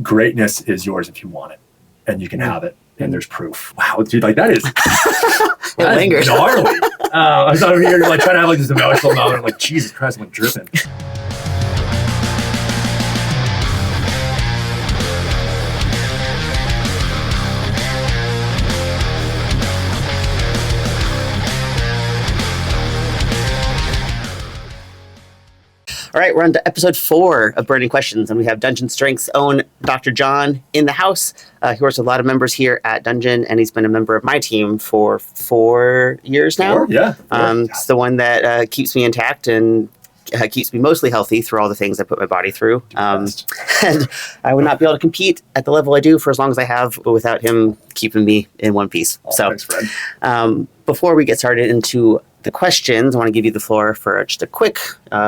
greatness is yours if you want it, and you can have it, and there's proof. Wow, dude, like that is gnarly. I was over here like trying to have like this emotional moment. I'm like, Jesus Christ, I'm like dripping. All right, we're on to episode 4 of Burning Questions, and we have Dungeon Strength's own Dr. Jon in the house. He works with a lot of members here at Dungeon, and he's been a member of my team for 4 years now. It's the one that keeps me intact and keeps me mostly healthy through all the things I put my body through. And I would not be able to compete at the level I do for as long as I have without him keeping me in one piece. Thanks, friend. Before we get started into the questions, I want to give you the floor for just a quick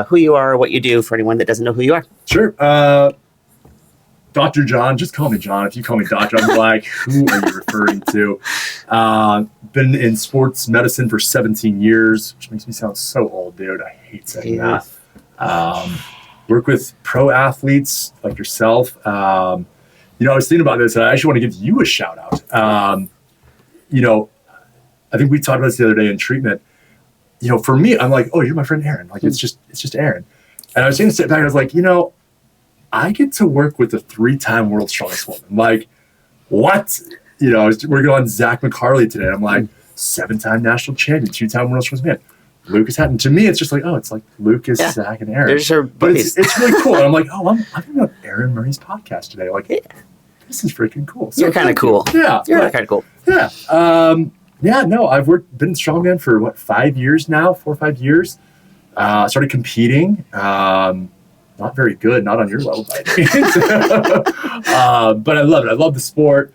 who you are, what you do for anyone that doesn't know who you are. Sure. Dr. Jon, just call me John. If you call me Doctor, I'm like, who are you referring to? Been in sports medicine for 17 years, which makes me sound so old, dude. I hate saying that. Work with pro athletes like yourself. I was thinking about this, and I actually want to give you a shout out. I think we talked about this the other day in treatment. For me, I'm like, oh, you're my friend Aaron. Like, it's just Aaron. And I was going to sit back and I was like, I get to work with a 3-time world's strongest woman. Like, what? I was working on Zach McCarley today. I'm like, 7-time national champion, 2-time world's strongest man. Lucas Hatton. To me, it's just like, oh, it's like Lucas, Zach, and Aaron. But it's really cool. And I'm like, oh, I'm going on Aaron Murray's podcast today. Like, this is freaking cool. So you're kind of cool. Yeah. You're kind of cool. Yeah. I've been strongman for 5 years now, 4 or 5 years. Started competing. Not very good, not on your level by any means. But I love it. I love the sport.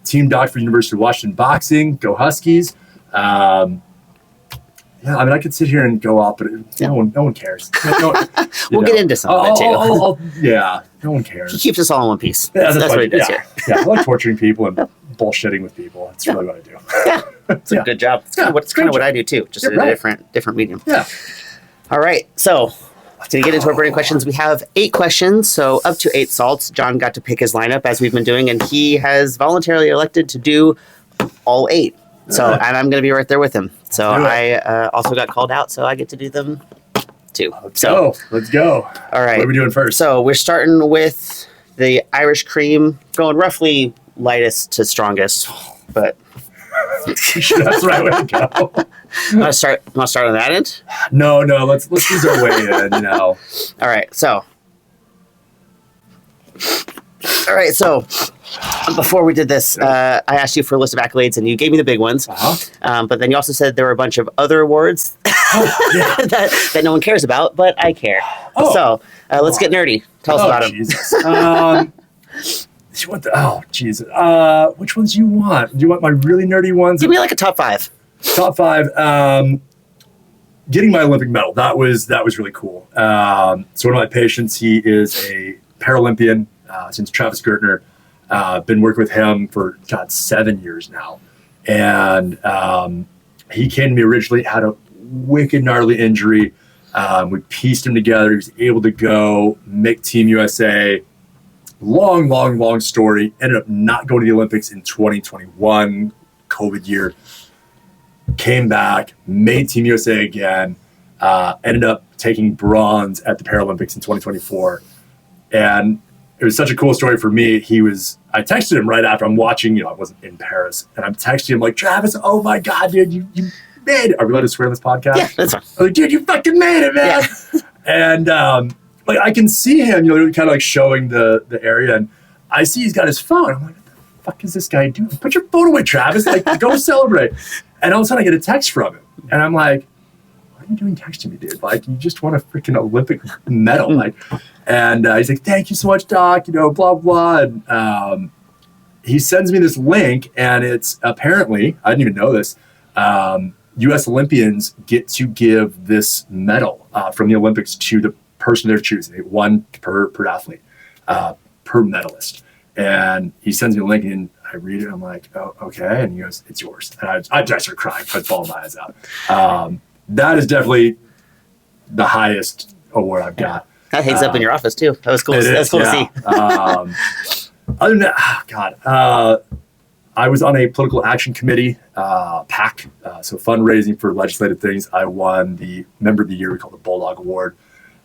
Team doc for University of Washington boxing. Go Huskies. I could sit here and go off, but no one cares. We'll get into some of it too. No one cares. He keeps us all in one piece. That's what he does here. I like torturing people and bullshitting with people. That's really what I do. It's a good job. It's kind of what I do too, just in a different medium. Yeah. All right, so to get into our burning questions, we have 8 questions, so up to 8 salts. Jon got to pick his lineup as we've been doing, and he has voluntarily elected to do all 8. So, and I'm going to be right there with him. So I also got called out, so I get to do them too. Let's go. All right. What are we doing first? So we're starting with the Irish cream, going roughly lightest to strongest, but that's the right way to go. Want to start on that end? No. Let's use our way in. All right. So before we did this, I asked you for a list of accolades, and you gave me the big ones. But then you also said there were a bunch of other awards that no one cares about, but I care. So let's get nerdy. Tell us about them. You want which ones do you want? Do you want my really nerdy ones? Give me like a top 5. Top 5. Getting my Olympic medal. That was really cool. So one of my patients, he is a Paralympian since Travis Gertner. Been working with him for 7 years now. And he came to me originally, had a wicked gnarly injury. We pieced him together. He was able to go make Team USA. Long story. Ended up not going to the Olympics in 2021, COVID year. Came back, made Team USA again. Ended up taking bronze at the Paralympics in 2024. And it was such a cool story for me. I texted him right after I'm watching, I wasn't in Paris. And I'm texting him like, Travis, oh my God, dude, you made it. Are we allowed to swear on this podcast? Yeah, that's fine. I'm like, dude, you fucking made it, man. Yeah. And I can see him, kind of like showing the area. And I see he's got his phone. I'm like, what the fuck is this guy doing? Put your phone away, Travis. Like, go celebrate. And all of a sudden I get a text from him. And I'm like, what are you doing texting me, dude? Like, you just won a freaking Olympic medal. And he's like, thank you so much, Doc, blah, blah. And he sends me this link, and it's apparently, I didn't even know this, U.S. Olympians get to give this medal from the Olympics to the person they're choosing. One per athlete, per medalist. And he sends me a link, and I read it. I'm like, oh, okay. And he goes, it's yours. And I just started crying. I was bawling my eyes out. That is definitely the highest award I've got. That hangs up in your office too. That was cool. That's cool to see. Other than that, I was on a political action committee, PAC, so fundraising for legislative things. I won the Member of the Year, we call it the Bulldog Award.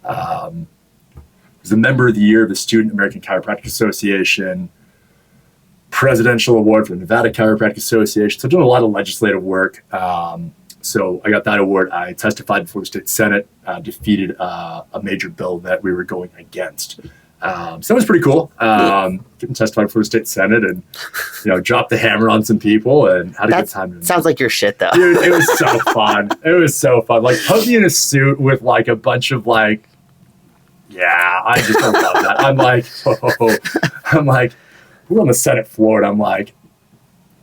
I was the Member of the Year of the Student American Chiropractic Association, Presidential Award for the Nevada Chiropractic Association. So I've done a lot of legislative work. So I got that award. I testified before the state senate, defeated a major bill that we were going against. So that was pretty cool. Getting testified before the state senate and, dropped the hammer on some people and had a good time. Sounds like your shit though. Dude, it was so fun. It was so fun. Like, put me in a suit with like a bunch of I just don't love that. I'm like, we're on the Senate floor and I'm like,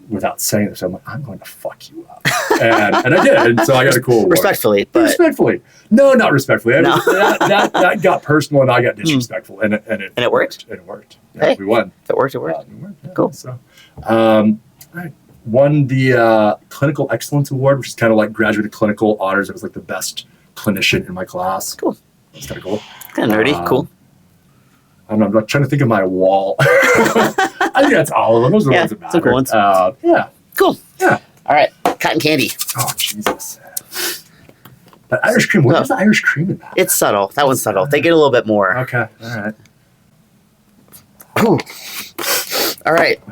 without saying this, I'm like, I'm going to fuck you up. And I did. And so I got a cool award. Respectfully. Respectfully. No, not respectfully. No. That got personal and I got disrespectful. And it worked. And it worked. Yeah, hey, we won. If it worked, it worked. Yeah. Cool. So, I won the Clinical Excellence Award, which is kind of like graduate clinical honors. I was like the best clinician in my class. Cool. It's kind of cool. Kind of nerdy. Cool. I'm not trying to think of my wall. I think that's all of them. Those are the ones that matter. Some cool ones. Yeah. Cool. Yeah. All right. Cotton candy. Oh, Jesus. But Irish cream, what is the Irish cream in that? It's subtle. That one's subtle. They get a little bit more. Okay. All right. Ooh. All right.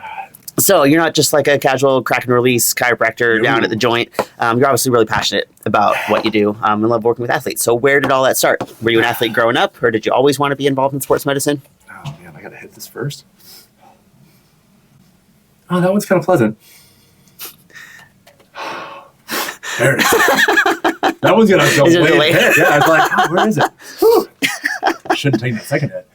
So you're not just like a casual crack and release chiropractor down at the joint. You're obviously really passionate about what you do and love working with athletes. So where did all that start? Were you an athlete growing up, or did you always want to be involved in sports medicine? Oh, man, I got to hit this first. Oh, that one's kind of pleasant. There it is. That one's going to go way hit. Yeah, I was like, where is it? I shouldn't take that second hit.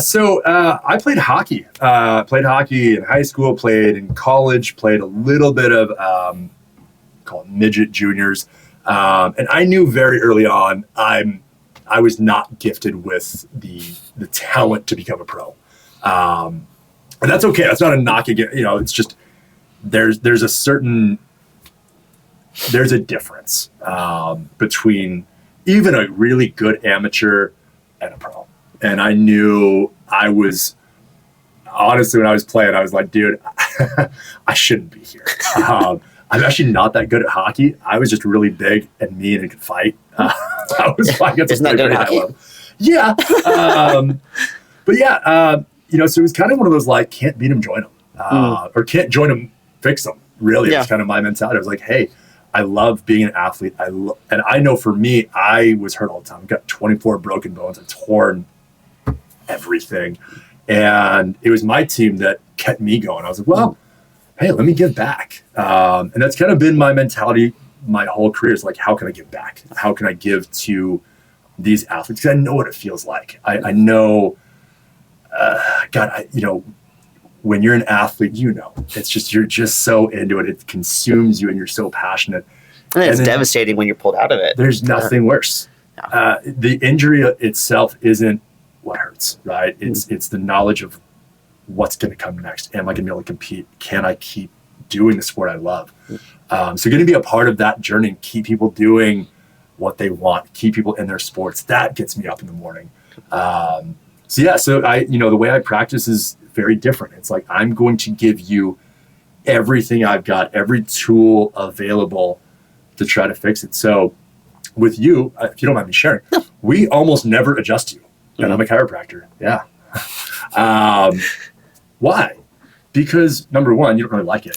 So I played hockey. Played hockey in high school, played in college, played a little bit of call it midget juniors. And I knew very early on I was not gifted with the talent to become a pro. And that's okay. That's not a knock again. It's just there's a difference between even a really good amateur and a pro. And I knew honestly, when I was playing, I was like, dude, I shouldn't be here. I'm actually not that good at hockey. I was just really big and mean and could fight. I was fine. Isn't that good at hockey? Yeah. So it was kind of one of those like, can't beat them, join them. Or can't join them, fix them. Really, it's kind of my mentality. I was like, hey, I love being an athlete. And I know for me, I was hurt all the time. I got 24 broken bones. I torn everything. And it was my team that kept me going. I was like, well, hey, let me give back. And that's kind of been my mentality my whole career, is like, how can I give back? How can I give to these athletes? Because I know what it feels like. I know, when you're an athlete, it's just, you're just so into it. It consumes you and you're so passionate. And it's devastating when you're pulled out of it. There's nothing worse. The injury itself isn't what hurts, right? It's the knowledge of what's going to come next. Am I going to be able to compete? Can I keep doing the sport I love? So going to be a part of that journey and keep people doing what they want, keep people in their sports. That gets me up in the morning. So I, the way I practice is very different. It's like, I'm going to give you everything I've got, every tool available to try to fix it. So with you, if you don't mind me sharing, we almost never adjust you. And I'm a chiropractor. Yeah. Why? Because number one, you don't really like it.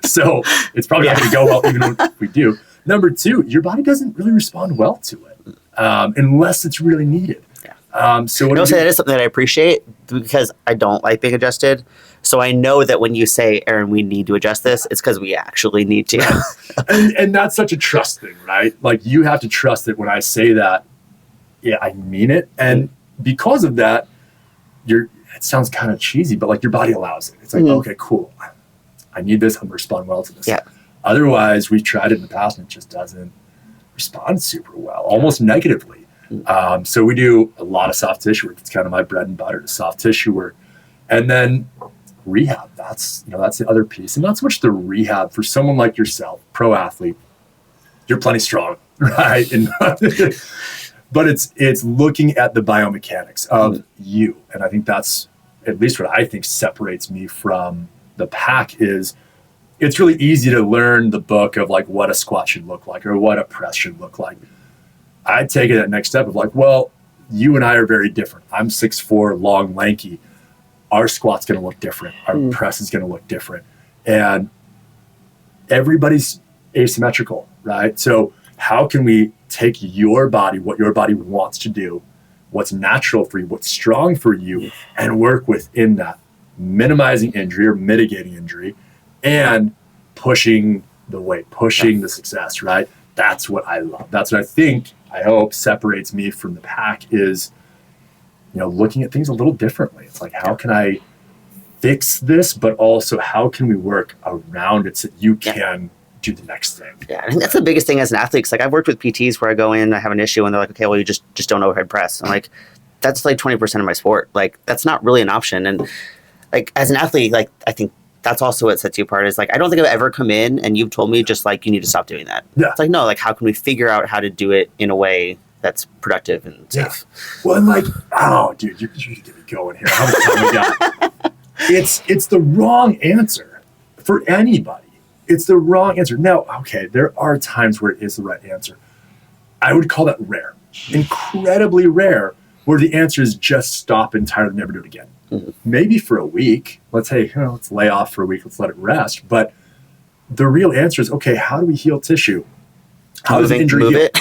So it's probably not going to go well even if we do. Number two, your body doesn't really respond well to it unless it's really needed. That is something that I appreciate, because I don't like being adjusted. So I know that when you say, Aaron, we need to adjust this, it's because we actually need to. and that's such a trust thing, right? Like, you have to trust that when I say that, yeah, I mean it. And because of that, it sounds kind of cheesy, but like, your body allows it. It's like, okay, cool. I need this. I'm going to respond well to this. Yeah. Otherwise, we've tried it in the past and it just doesn't respond super well, almost negatively. So we do a lot of soft tissue work. It's kind of my bread and butter, soft tissue work. And then rehab, that's the other piece. And not so much the rehab for someone like yourself, pro athlete, you're plenty strong, right? but it's looking at the biomechanics of you. And I think that's at least what I think separates me from the pack is it's really easy to learn the book of like what a squat should look like or what a press should look like. I'd take it that next step of like, well, you and I are very different. I'm 6'4", long, lanky. Our squat's going to look different. Our press is going to look different. And everybody's asymmetrical, right? So how can we take your body, what your body wants to do, what's natural for you, what's strong for you, and work within that, minimizing injury or mitigating injury and pushing the weight, pushing the success, right? That's what I love. That's what I hope separates me from the pack is, looking at things a little differently. It's like, how can I fix this, but also how can we work around it so that you can do the next thing? Yeah, I think that's the biggest thing as an athlete. 'Cause like I've worked with PTs where I go in, I have an issue, and they're like, okay, well, you just don't overhead press. I'm like, that's like 20% of my sport. Like that's not really an option. And like as an athlete, like I think that's also what sets you apart is like, I don't think I've ever come in and you've told me just like, you need to stop doing that. Yeah. It's like, no, like how can we figure out how to do it in a way that's productive and safe? Well, and like, oh, dude, you get me going here. How much time we got? It's the wrong answer for anybody. It's the wrong answer. Now, okay, there are times where it is the right answer. I would call that rare, incredibly rare, where the answer is just stop entirely, never do it again. Maybe for a week. Let's lay off for a week. Let's let it rest. But the real answer is, okay, how do we heal tissue? How does the injury heal? It.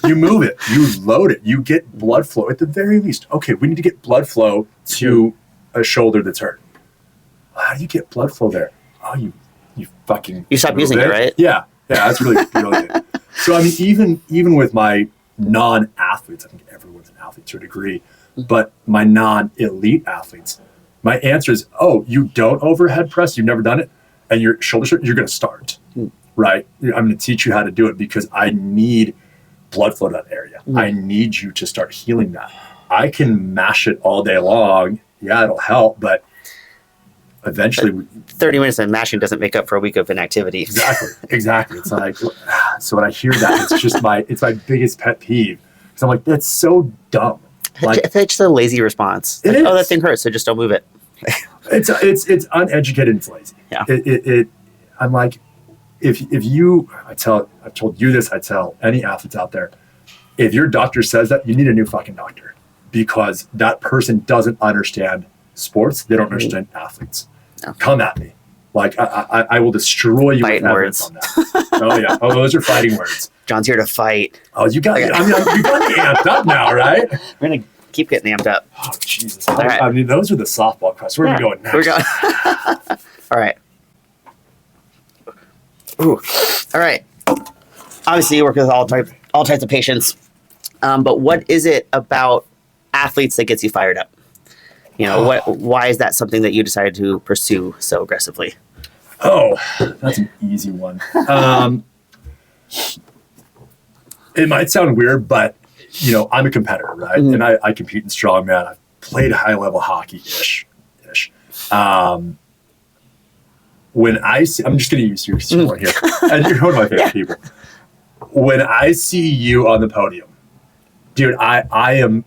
You move it. You load it. You get blood flow at the very least. Okay, we need to get blood flow to a shoulder that's hurt. How do you get blood flow there? Oh, you fucking... You stop using it, right? Yeah, that's really good. So, I mean, even with my non-athletes, I think everyone's an athlete to a degree, but my non-elite athletes, my answer is, oh, you don't overhead press, you've never done it, and your shoulders hurt, you're going to start, right? I'm going to teach you how to do it because I need blood flow to that area. I need you to start healing that. I can mash it all day long. Yeah, it'll help, but eventually... 30 minutes of mashing doesn't make up for a week of inactivity. Exactly. It's like, so when I hear that, it's my biggest pet peeve. Because I'm like, that's so dumb. Like, it's just a lazy response. Like, oh, that thing hurts, so just don't move it. It's uneducated and it's lazy. Yeah. I'm like, if you, I've told you this, I tell any athletes out there, if your doctor says that, you need a new fucking doctor. Because that person doesn't understand sports. They don't understand athletes. No. Come at me. Like, I will destroy you with evidence on that. Oh, yeah. Oh, those are fighting words. John's here to fight. Oh, you got me amped up now, right? We're going to keep getting amped up. Oh, Jesus. Right. I mean, those are the softball questions. Where are we going next? We're going. All right. Ooh. All right. Obviously, you work with all types of patients. But what is it about athletes that gets you fired up? Why is that something that you decided to pursue so aggressively? Oh, that's an easy one. It might sound weird, but I'm a competitor, right? And I compete in strongman. I've played high level hockey-ish. When I see, I'm just going to use you here, and you're one of my favorite people. When I see you on the podium, dude, I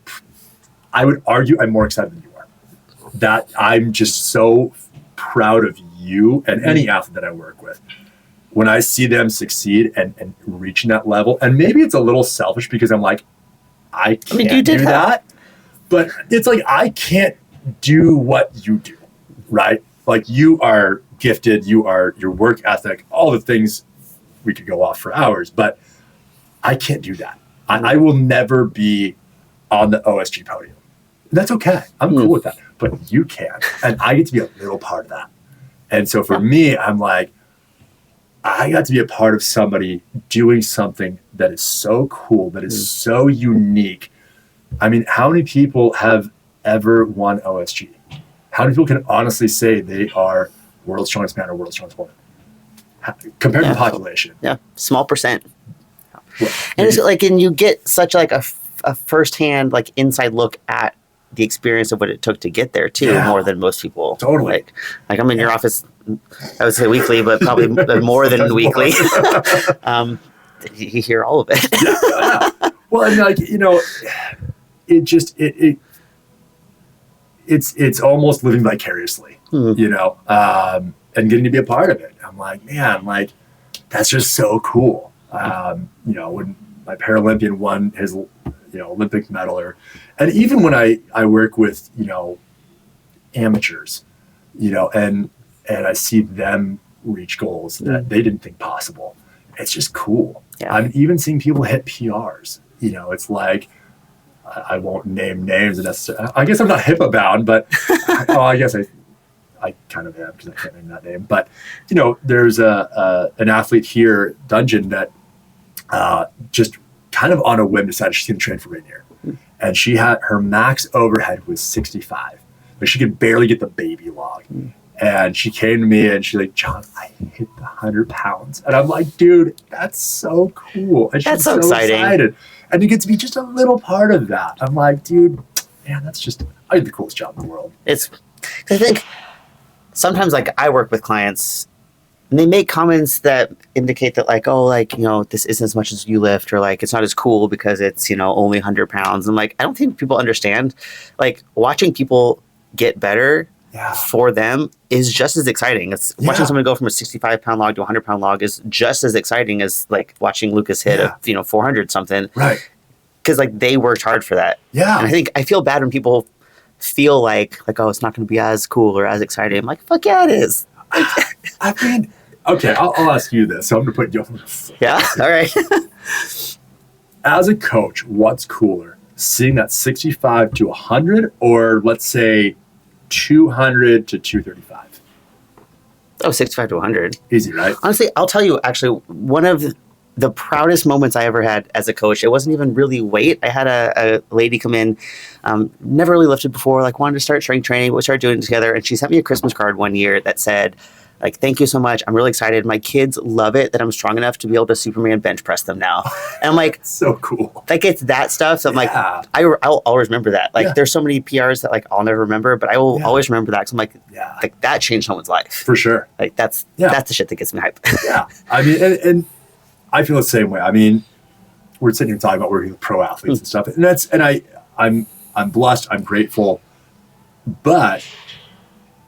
would argue I'm more excited than you are. That I'm just so proud of you and any athlete that I work with. When I see them succeed and reaching that level, and maybe it's a little selfish because I'm like, I can't do that. But it's like, I can't do what you do, right? Like, you are gifted, your work ethic, all the things, we could go off for hours, but I can't do that. I will never be on the OSG podium. That's okay. I'm cool with that. But you can. And I get to be a little part of that. And so for me, I'm like, I got to be a part of somebody doing something that is so cool, that is so unique. I mean, how many people have ever won OSG? How many people can honestly say they are world's strongest man or world's strongest woman? Compared to the population. Yeah, small percent. Well, and it's like, and you get such like a firsthand like inside look at the experience of what it took to get there too, more than most people. Totally. Like I'm in your office, I would say weekly, but probably more than weekly. You hear all of it. Well, and like, it just it's almost living vicariously, and getting to be a part of it. I'm like, man, like that's just so cool. When my Paralympian won his Olympic medal, and even when I work with amateurs, and I see them reach goals that they didn't think possible. It's just cool. Yeah. I'm even seeing people hit PRs. It's like, I won't name names necessarily. I guess I'm not HIPAA bound, but I guess I kind of am because I can't name that name. But there's an athlete here, Dungeon, that just kind of on a whim decided she's going to train for Rainier, and she had her max overhead was 65, but she could barely get the baby log. And she came to me and she's like, John, I hit the 100 pounds. And I'm like, dude, that's so cool. And that's so exciting. Excited. And you get to be just a little part of that. I'm like, dude, man, I had the coolest job in the world. I think sometimes like I work with clients and they make comments that indicate that like, oh, like, this isn't as much as you lift, or like, it's not as cool because it's, only 100 pounds. And like, I don't think people understand, like watching people get better for them is just as exciting. It's watching someone go from a 65-pound log to a 100-pound log is just as exciting as like watching Lucas hit a 400 something. Right. Because like they worked hard for that. Yeah. And I feel bad when people feel like, oh, it's not going to be as cool or as exciting. I'm like, fuck yeah, it is. I mean, okay, I'll ask you this. So I'm going to put you on the floor. Yeah. All right. As a coach, what's cooler? Seeing that 65 to 100, or let's say 200 to 235? Oh, 65 to 100. Easy, right? Honestly, I'll tell you, actually, one of the proudest moments I ever had as a coach, it wasn't even really weight. I had a lady come in, never really lifted before, like wanted to start strength training. We started doing it together. And she sent me a Christmas card one year that said, like, thank you so much. I'm really excited. My kids love it that I'm strong enough to be able to Superman bench press them now. And I'm like, so cool. Like, it's that stuff. So I'm like, I'll always remember that. Like, there's so many PRs that like I'll never remember, but I will always remember that. Cause I'm like that changed someone's life. For sure. Like that's the shit that gets me hyped. Yeah. I mean, and I feel the same way. I mean, we're sitting here talking about working with pro athletes and stuff, and I'm blessed. I'm grateful, but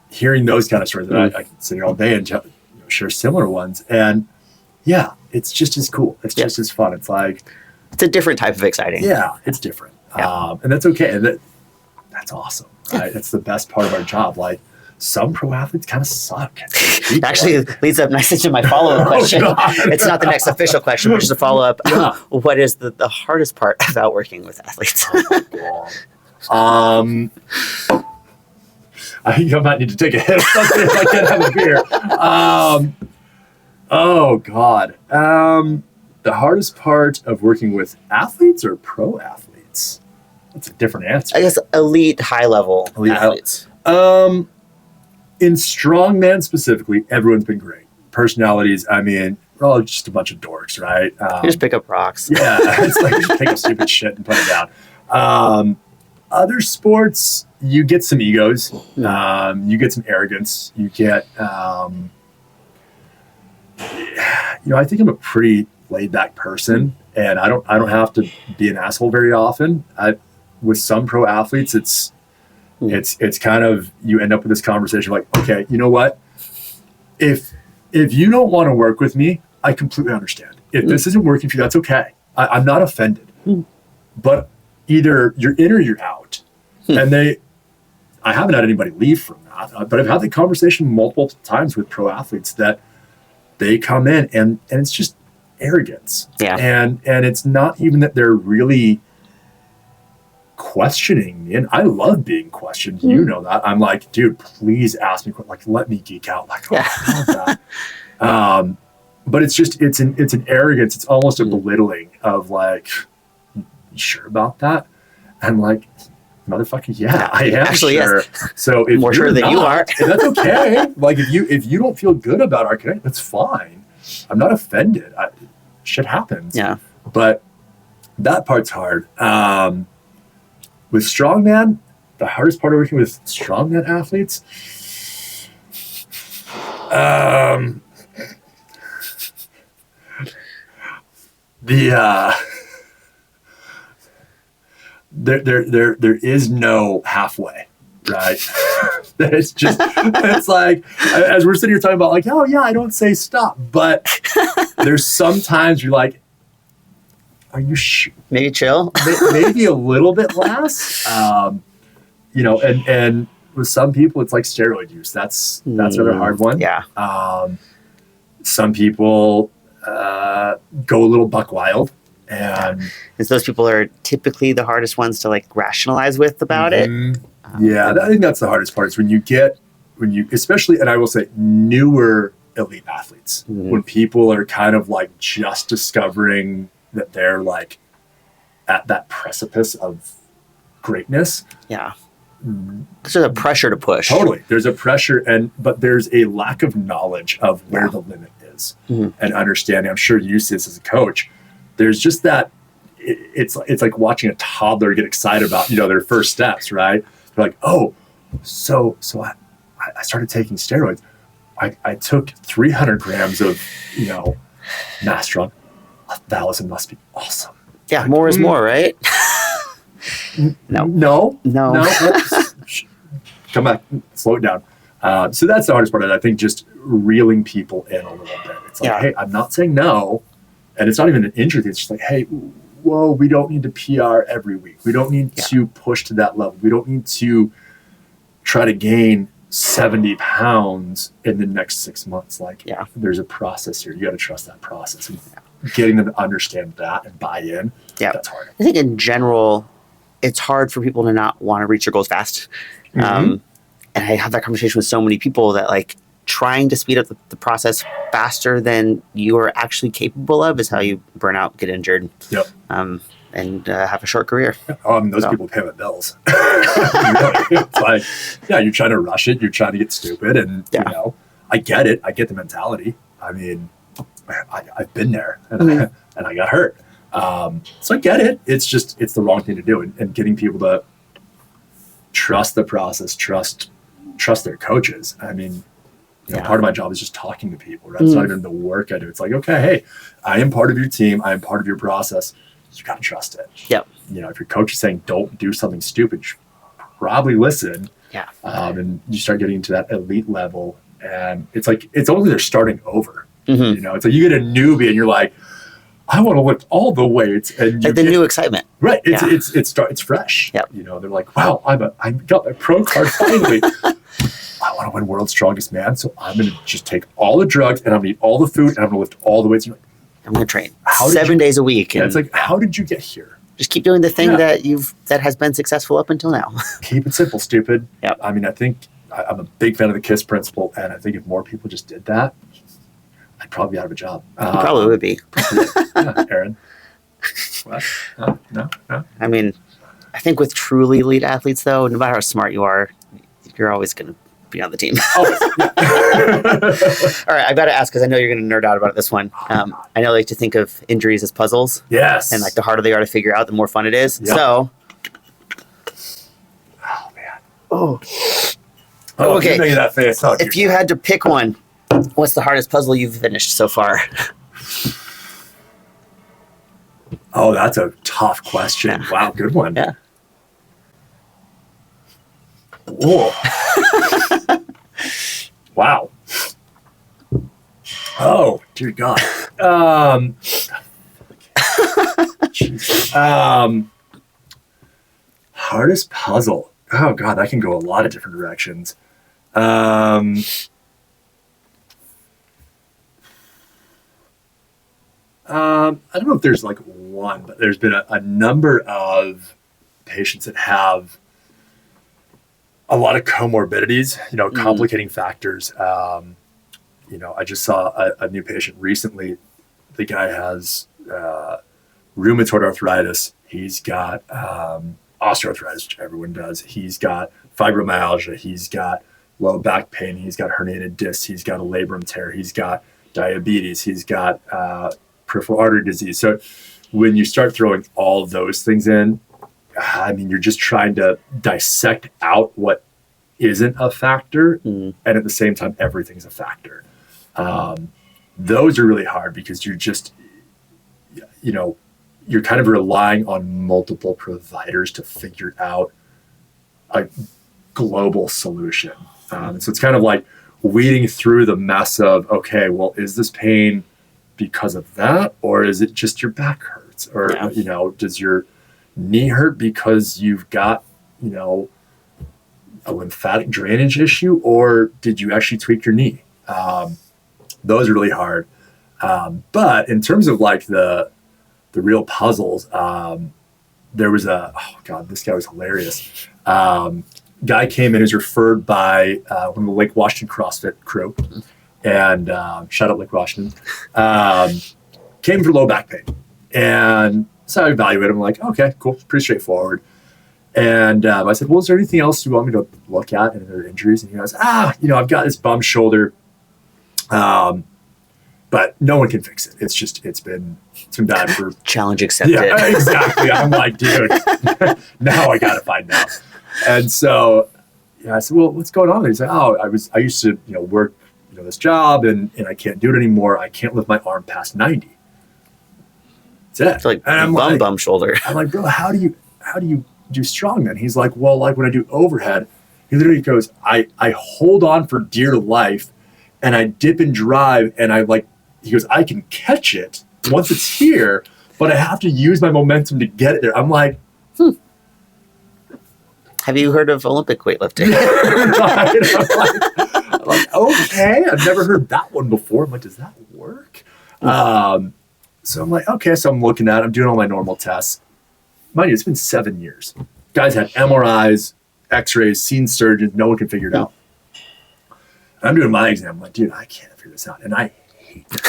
hearing those kind of stories, that I can sit here all day and share similar ones, and it's just as cool. It's just as fun. It's like it's a different type of exciting. Yeah, it's different, and that's okay. And that's awesome. Right? That's the best part of our job. Like, some pro athletes kind of suck. Actually, leads up nicely to my follow-up question. It's not the next official question, but just a follow-up. What is the hardest part about working with athletes? I think I might need to take a hit of something if I can't have a beer. Oh, God. The hardest part of working with athletes or pro athletes? That's a different answer. I guess elite, high-level athletes. In strongman specifically, everyone's been great. Personalities, I mean, we're all just a bunch of dorks, right? You just pick up rocks. Yeah, it's like just pick up stupid shit and put it down. Other sports, you get some egos, you get some arrogance, you get, I think I'm a pretty laid back person, and I don't have to be an asshole very often. With some pro athletes, it's kind of, you end up with this conversation like, okay, you know what? If you don't want to work with me, I completely understand. If this isn't working for you, that's okay. I'm not offended. But either you're in or you're out. And I haven't had anybody leave from that, but I've had the conversation multiple times with pro athletes that they come in and it's just arrogance. Yeah. And it's not even that they're really questioning me, and I love being questioned. You know that. I'm like, dude, please ask me, like, let me geek out. Like, I love that. But it's an arrogance. It's almost a belittling of like, you sure about that? And like, motherfucker, I am actually sure. Yes. So if more sure than you are, that's okay. Like if you don't feel good about our connection, that's fine. I'm not offended. Shit happens. Yeah. But that part's hard. With strongman, the hardest part of working with strongman athletes, there is no halfway, right? It's like, as we're sitting here talking about like, oh yeah, I don't say stop, but there's sometimes you're like, are you maybe chill? Maybe a little bit less, and with some people it's like steroid use. That's another hard one. Yeah. Some people go a little buck wild. And those people are typically the hardest ones to like rationalize with about it. Yeah, I think that's the hardest part is when you especially, and I will say newer elite athletes, when people are kind of like just discovering that they're like at that precipice of greatness. Yeah. Because there's a pressure to push. Totally. There's a pressure, but there's a lack of knowledge of where the limit is and understanding. I'm sure you see this as a coach. There's just that, it's like watching a toddler get excited about, their first steps, right? They're like, oh, so I started taking steroids. I took 300 grams of, Mastron. 1,000 must be awesome. Yeah, more is more, right? No. Come back, slow it down. So that's the hardest part. I think just reeling people in a little bit. It's like, hey, I'm not saying no. And it's not even an injury thing. It's just like, hey, whoa, we don't need to PR every week. We don't need to push to that level. We don't need to try to gain 70 pounds in the next 6 months. Like, there's a process here. You got to trust that process. And getting them to understand that and buy in, that's hard. I think in general, it's hard for people to not want to reach their goals fast. And I have that conversation with so many people that like trying to speed up the process faster than you are actually capable of is how you burn out, get injured, and have a short career. Those people pay my bills. It's like, you're trying to rush it. You're trying to get stupid. And, I get it. I get the mentality. I mean, I've been there and I got hurt. So I get it. It's the wrong thing to do. And getting people to trust the process, trust their coaches. I mean, part of my job is just talking to people, right? It's not even the work I do. It's like, okay, hey, I am part of your team. I am part of your process. You got to trust it. Yep. If your coach is saying, don't do something stupid, you should probably listen. Yeah. And you start getting to that elite level. And it's like, it's only they're starting over. It's like you get a newbie and you're like, I want to lift all the weights. And like the new excitement. Right. It's fresh. Yep. They're like, wow, I got my pro card finally. I want to win world's strongest man. So I'm going to just take all the drugs and I'm going to eat all the food and I'm going to lift all the weights. You're like, I'm going to train 7 days a week. Yeah, it's like, how did you get here? Just keep doing the thing that has been successful up until now. Keep it simple, stupid. Yep. I mean, I think I'm a big fan of the KISS principle. And I think if more people just did that, I'd probably be out of a job. You probably would be. Aaron. What? No. I mean, I think with truly elite athletes, though, no matter how smart you are, you're always going to be on the team. Always. All right, I've got to ask because I know you're going to nerd out about this one. I know I like to think of injuries as puzzles. Yes. And like the harder they are to figure out, the more fun it is. Yep. So. Oh man. Okay. You made that face. If you had to pick one, what's the hardest puzzle you've finished so far? Oh, that's a tough question. Wow, good one. Yeah. Whoa. Wow. Oh, dear God. Hardest puzzle. Oh God, that can go a lot of different directions. I don't know if there's like one, but there's been a number of patients that have a lot of comorbidities, complicating factors. I just saw a new patient recently. The guy has rheumatoid arthritis. He's got osteoarthritis, which everyone does. He's got fibromyalgia. He's got low back pain. He's got herniated discs. He's got a labrum tear. He's got diabetes. He's got peripheral artery disease. So when you start throwing all of those things in, I mean, you're just trying to dissect out what isn't a factor. And at the same time, everything's a factor. Those are really hard because you're just, you're kind of relying on multiple providers to figure out a global solution. So it's kind of like weeding through the mess of, okay, well, is this pain because of that, or is it just your back hurts, or does your knee hurt because you've got a lymphatic drainage issue, or did you actually tweak your knee? Those are really hard. But in terms of like the real puzzles, there was this guy was hilarious. Guy came in, was referred by one of the Lake Washington CrossFit crew, and shout out Lake Washington, came for low back pain. And so I evaluated him, like, okay, cool, pretty straightforward. And I said, well, is there anything else you want me to look at in their injuries? And he goes, I've got this bum shoulder, but no one can fix it. It's been bad for challenge accepted. Yeah, exactly. I'm like, dude, now I got to find out. And so I said, well, what's going on? And he's like, I used to work this job, and I can't do it anymore. I can't lift my arm past 90. That's it. It's like bum shoulder. I'm like, bro, how do you do strongman? He's like, well, like when I do overhead, he literally goes, I hold on for dear life, and I dip and drive, and he goes, I can catch it once it's here, but I have to use my momentum to get it there. I'm like, Have you heard of Olympic weightlifting? I'm like, okay, I've never heard that one before. I'm like, does that work? So I'm like, okay, so I'm looking at it. I'm doing all my normal tests. Mind you, it's been 7 years. Guys had MRIs, x-rays, seen surgeons. No one can figure it out. And I'm doing my exam. I'm like, dude, I can't figure this out. And I hate it.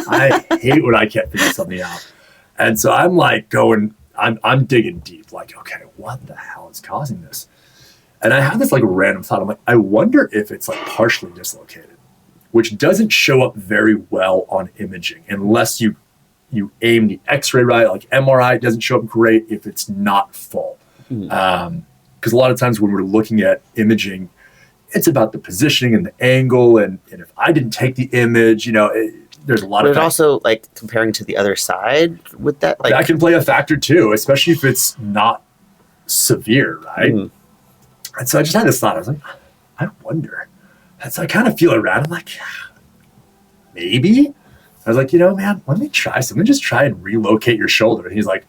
I hate when I can't figure something out. And so I'm like I'm digging deep. Like, okay, what the hell is causing this? And I had this like random thought. I'm like, I wonder if it's like partially dislocated, which doesn't show up very well on imaging unless you aim the x-ray right. Like MRI doesn't show up great if it's not full. Because a lot of times when we're looking at imaging, it's about the positioning and the angle. And if I didn't take the image, there's a lot of. But also like comparing to the other side with that. Like, that can play a factor too, especially if it's not severe, right? And so I just had this thought. I was like, I wonder. And so I kind of feel around. I'm like, maybe. I was like, man, let me try something. Just try and relocate your shoulder. And he's like,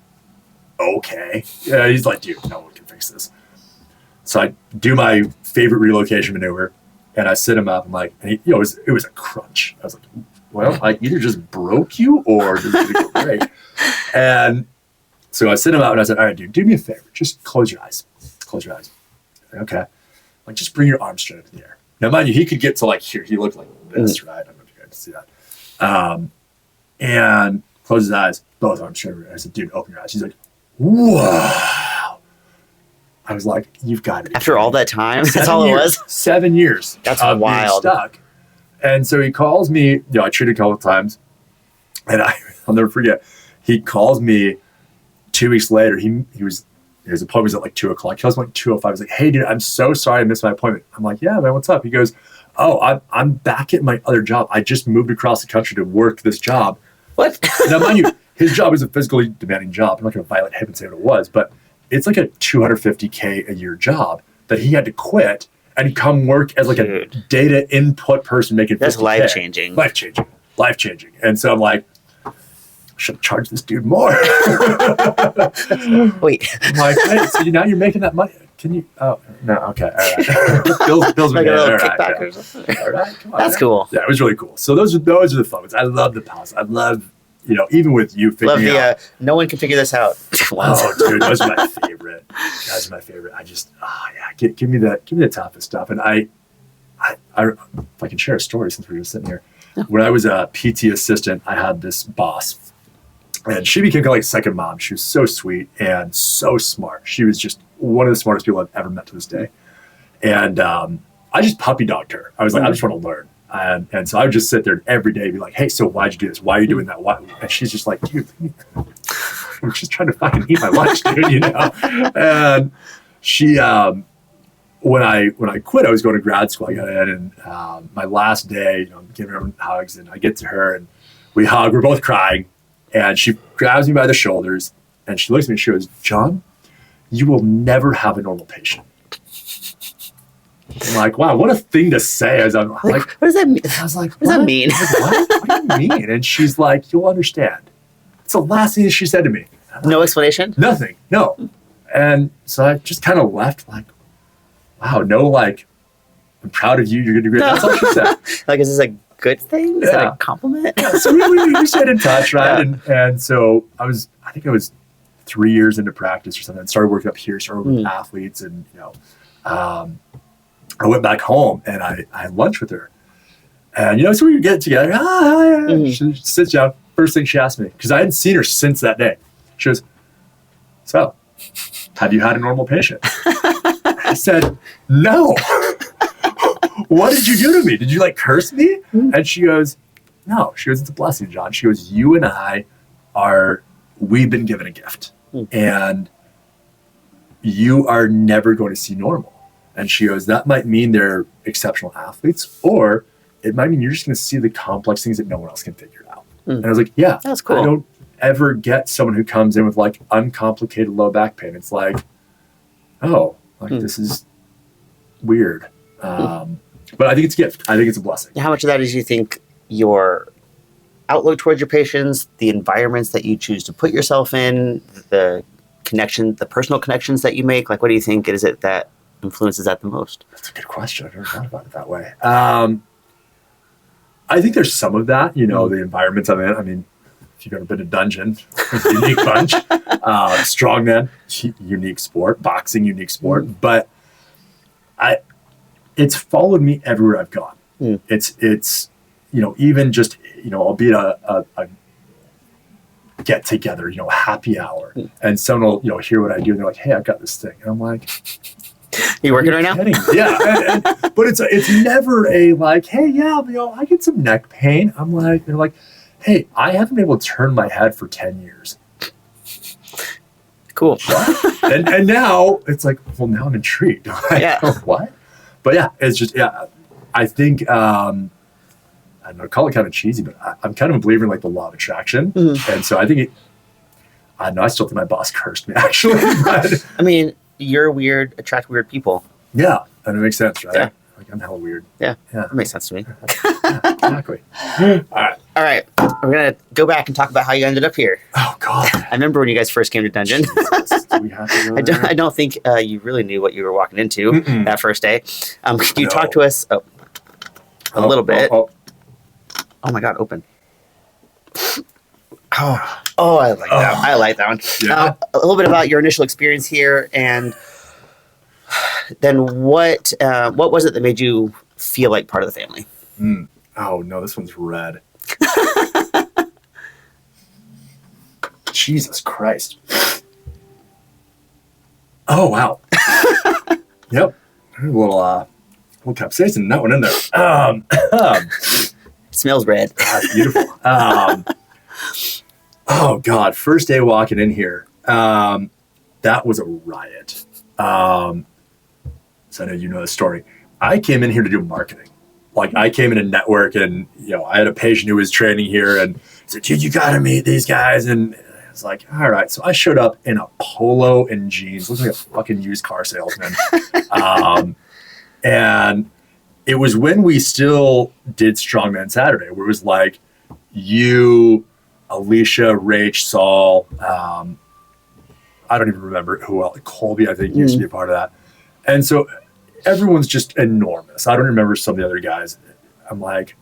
okay. Yeah, he's like, dude, no one can fix this. So I do my favorite relocation maneuver, and I sit him up. I'm like, and it was a crunch. I was like, well, I either just broke you or this is going to go great. And so I sit him up, and I said, all right, dude, do me a favor. Just close your eyes. Close your eyes. Okay. Like, just bring your arm straight up in the air. Now, mind you, he could get to like here. He looked like this, right? I don't know if you guys can see that. And close his eyes, both arms straight over. I said, dude, open your eyes. He's like, whoa. I was like, you've got it. After all that time, that's all it was? 7 years. That's wild. Being stuck. And so he calls me, I treated a couple of times, and I'll never forget. He calls me 2 weeks later. His appointment was at like 2:00. He calls me like 2:05. I was like, hey, dude, I'm so sorry I missed my appointment. I'm like, yeah, man, what's up? He goes, I'm back at my other job. I just moved across the country to work this job. What? Now, mind you, his job is a physically demanding job. I'm not going to violate him and say what it was, but it's like a $250K a year job that he had to quit and come work as like a data input person making $50K. That's life-changing. Life-changing. And so I'm like, I should charge this dude more. Wait. I'm like, hey, so now you're making that money. Can you? Oh, no. Okay. All right. Bill's like a little kickback kickback or something. All right. Come on, That's man. cool. Yeah, it was really cool. So those are the fun ones. I love the pause. I love, even with you figuring out. No one can figure this out. Oh, dude, those are my favorite. I just, give me the toughest stuff. And I if I can share a story since we're just sitting here. Yeah. When I was a PT assistant, I had this boss, and she became kind of like a second mom. She was so sweet and so smart. She was just one of the smartest people I've ever met to this day. And I just puppy dogged her. I was like, I just want to learn. And so I would just sit there every day and be like, hey, so why'd you do this? Why are you doing that? Why? And she's just like, dude, I'm just trying to fucking eat my lunch, dude, And she, when I quit, I was going to grad school. I got in, and my last day, I'm giving her hugs, and I get to her, and we hug. We're both crying. And she grabs me by the shoulders and she looks at me and she goes, John, you will never have a normal patient. I'm like, wow, what a thing to say. As I'm like, what does that mean? I was like, what does that mean? What do you mean? And she's like, you'll understand. It's the last thing she said to me. No explanation? Nothing. No. And so I just kind of left like, wow, no, like, I'm proud of you. You're going to do great. That's all she said. Like, is this a good thing? Is that a compliment? Yeah, so we stayed in touch, right? Yeah. And so I think I was 3 years into practice or something. I started working up here, started with athletes, and I went back home and I had lunch with her. And, so we get together. She sits down. First thing she asked me, because I hadn't seen her since that day. She goes, so, have you had a normal patient? I said, no. What did you do to me? Did you like curse me? And she goes, no. She goes, it's a blessing, John. She goes, you and I we've been given a gift. And you are never going to see normal. And she goes, that might mean they're exceptional athletes, or it might mean you're just going to see the complex things that no one else can figure out. And I was like, yeah, that's cool. I don't ever get someone who comes in with like uncomplicated low back pain. It's like, oh, like this is weird. But I think it's a gift. I think it's a blessing. How much of that is you think your outlook towards your patients, the environments that you choose to put yourself in, the personal connections that you make? Like, what do you think is it that influences that the most? That's a good question. I've never thought about it that way. I think there's some of that, the environments I'm in. I mean, if you've ever been to Dungeon, it's a unique bunch. Strongman, unique sport. Boxing, unique sport. But it's followed me everywhere I've gone. It's even just, I'll be at a get together, happy hour, and someone will, hear what I do, and they're like, hey, I've got this thing. And I'm like, you working right now? Yeah. But it's never a like, hey, yeah, I get some neck pain. I'm like, they're like, hey, I haven't been able to turn my head for 10 years. Cool. and now it's like, well, now I'm intrigued. Like, what? But yeah, it's just, I think, I don't know, call it kind of cheesy, but I'm kind of a believer in like the law of attraction. And so I think I don't know, I still think my boss cursed me actually. But, I mean, you're weird, attract weird people. Yeah. And it makes sense, right? Yeah. Like I'm hella weird. Yeah. That makes sense to me. Yeah, exactly. All right. We're going to go back and talk about how you ended up here. Oh, God. I remember when you guys first came to Dungeon. Do we have to go there? I don't think you really knew what you were walking into that first day. Could you talk to us a little bit? Oh my God, open. Oh, I like that. I like that one. Yeah. A little bit about your initial experience here, and then what was it that made you feel like part of the family? Oh no, this one's red. Jesus Christ. Oh wow. Yep. A little capsaicin in that one in there. It smells red. Beautiful. Oh God, first day walking in here. That was a riot. So I know you know the story. I came in here to do marketing. Like I came in to network, and I had a patient who was training here, and he said, dude, you gotta meet these guys. And I was like, all right. So I showed up in a polo and jeans, looking like a fucking used car salesman. And it was when we still did Strongman Saturday, where it was like you, Alicia, Rach, Saul, I don't even remember who else, Colby, I think used to be a part of that. And so everyone's just enormous. I don't remember some of the other guys. I'm like,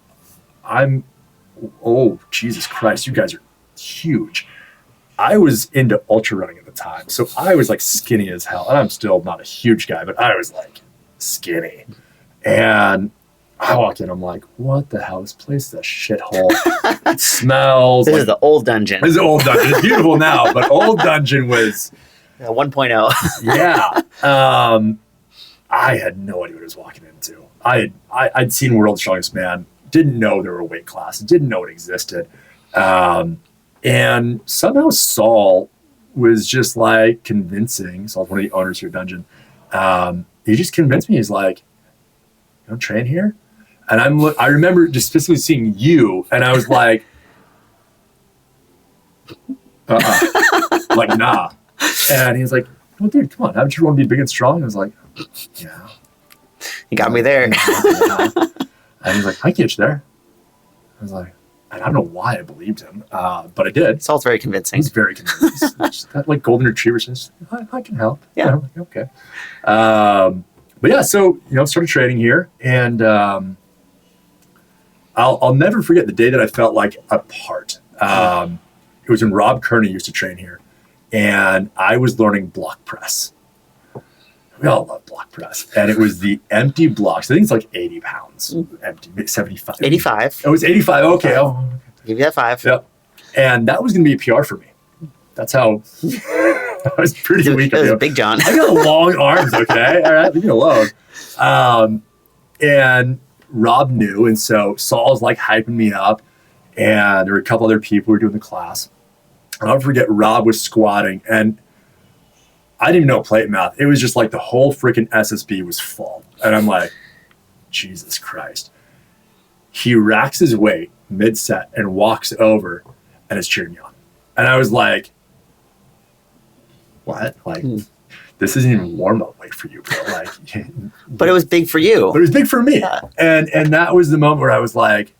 oh, Jesus Christ, you guys are huge. I was into ultra running at the time. So I was like skinny as hell. And I'm still not a huge guy, but I was like skinny. And I walk in, I'm like, what the hell? This place is a shithole. It smells. This is the old Dungeon. This is the old Dungeon. It's beautiful now, but old Dungeon was 1.0. Yeah. I had no idea what I was walking into. I'd seen World's Strongest Man, didn't know there were a weight class, didn't know it existed. And somehow Saul was just like convincing. Saul's one of the owners here at Dungeon. He just convinced me. He's like, you don't train here? And I remember just specifically seeing you, and I was like, Like, nah. And he was like, well, dude, come on. Haven't you want to be big and strong? And I was like, yeah. You got me there. Yeah. And he's like, I get you there. I was like, I don't know why I believed him, but I did. It's all very convincing. He's very convincing. That like golden retriever says, I can help. Yeah. I'm like, okay. But yeah, so, started training here, and I'll never forget the day that I felt like a part. It was when Rob Kearney used to train here, and I was learning block press. We all love block press. And it was the empty blocks. I think it's like 80 pounds empty, 75. 85. It was 85. Okay. Oh, Give you that 5. yep. And that was going to be a PR for me. That's how I was pretty weak. It was Big John. I got long arms, okay? All right, leave me alone. And Rob knew, and so Saul's like hyping me up, and there were a couple other people who were doing the class. And I'll never forget, Rob was squatting, and I didn't even know plate math. It was just like the whole freaking SSB was full. And I'm like, Jesus Christ. He racks his weight mid-set and walks over and is cheering me on. And I was like, what? Like, this isn't even warm-up weight for you, bro. Like, But it was big for you. but it was big for me. Yeah. And that was the moment where I was like,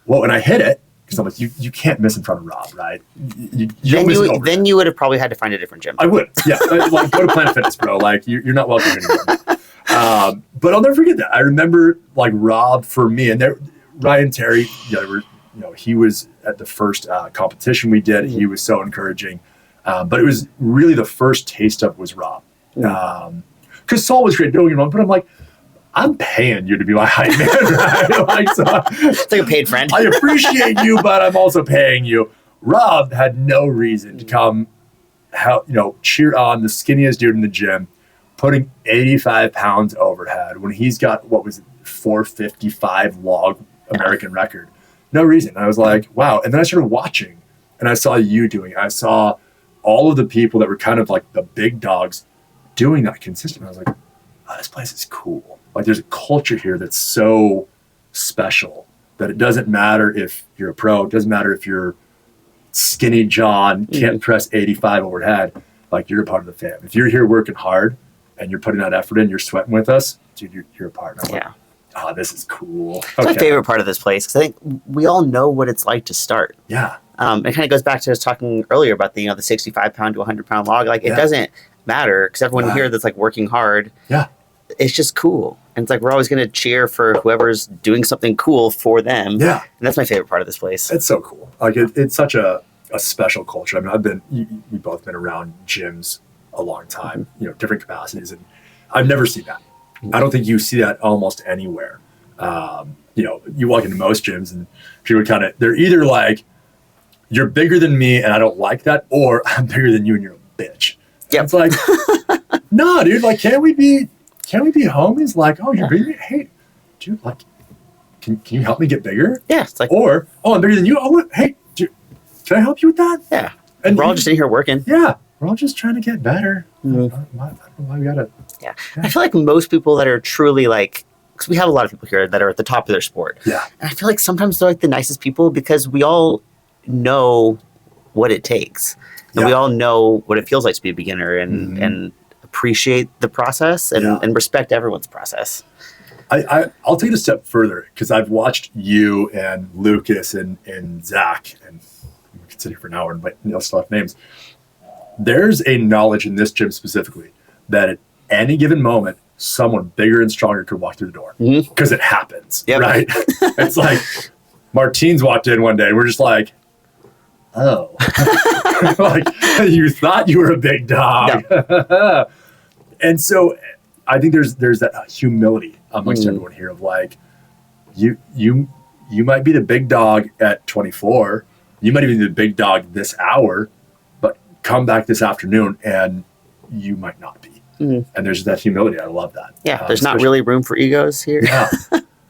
well, when I hit it, because I'm like, you can't miss in front of Rob, right? You don't miss it over. Then you would have probably had to find a different gym. I would, yeah. Like, go to Planet Fitness, bro. Like, you're not welcome anymore. But I'll never forget that. I remember, like, Rob for me, and Ryan Terry, he was at the first competition we did. He was so encouraging. But it was really the first taste of it was Rob. Because Saul was great, don't get me wrong, but I'm like, I'm paying you to be my hype man, right? Like, so, It's like a paid friend. I appreciate you, but I'm also paying you. Rob had no reason to come, cheer on the skinniest dude in the gym, putting 85 pounds overhead when he's got, 455 log American record. No reason. I was like, wow. And then I started watching, and I saw you doing it. I saw all of the people that were kind of like the big dogs doing that consistently. I was like, oh, this place is cool. Like, there's a culture here that's so special that it doesn't matter if you're a pro. It doesn't matter if you're skinny John, can't press 85 overhead. Like, you're a part of the fam. If you're here working hard and you're putting that effort in, you're sweating with us, dude, you're a part. And I'm like, oh, this is cool. It's my favorite part of this place, because I think we all know what it's like to start. Yeah. It kind of goes back to us talking earlier about the 65-pound to 100-pound log. Like, it doesn't matter, because everyone here that's like working hard. Yeah. It's just cool. And it's like, we're always going to cheer for whoever's doing something cool for them. Yeah. And that's my favorite part of this place. It's so cool. Like, it's such a special culture. I mean, we've both been around gyms a long time, different capacities. And I've never seen that. I don't think you see that almost anywhere. You walk into most gyms and people they're either like, you're bigger than me and I don't like that, or I'm bigger than you and you're a bitch. Yeah. It's like, no, dude, like, can we be homies? Like, oh, you're bigger? Hey, dude, like, can you help me get bigger? Yeah. It's like, or, oh, I'm bigger than you. Oh, hey, dude, can I help you with that? Yeah. And we're all just in here working. Yeah. We're all just trying to get better. I don't know why we gotta. Yeah. I feel like most people that are truly like, because we have a lot of people here that are at the top of their sport. Yeah. And I feel like sometimes they're like the nicest people, because we all know what it takes. And we all know what it feels like to be a beginner, and appreciate the process and respect everyone's process. I'll take it a step further, because I've watched you and Lucas and Zach, and we can sit here for an hour and still have names. There's a knowledge in this gym specifically that at any given moment, someone bigger and stronger could walk through the door, because it happens, right? It's like Martine's walked in one day and we're just like, oh, like, you thought you were a big dog. Yeah. And so I think there's that humility amongst everyone here of like, you might be the big dog at 24, you might even be the big dog this hour, but come back this afternoon and you might not be. And there's that humility. I love that. Yeah, there's not really room for egos here. Yeah.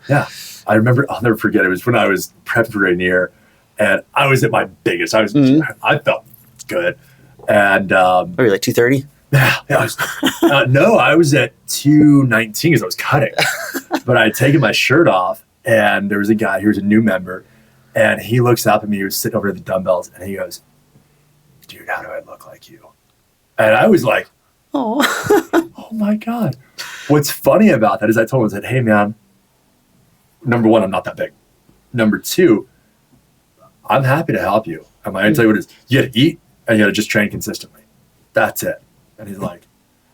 Yeah. I remember, I'll never forget, it was when I was prepped for Rainier, and I was at my biggest. I felt good. And were you like 230? Yeah. No, I was at 219 because I was cutting. But I had taken my shirt off, and there was a guy who was a new member, and he looks up at me. He was sitting over at the dumbbells, and he goes, dude, how do I look like you? And I was like, Oh. oh my God. What's funny about that is I told him, I said, hey man, number one, I'm not that big. Number two, I'm happy to help you. I'm going to tell you what it is. You got to eat and you got to just train consistently. That's it. And he's like,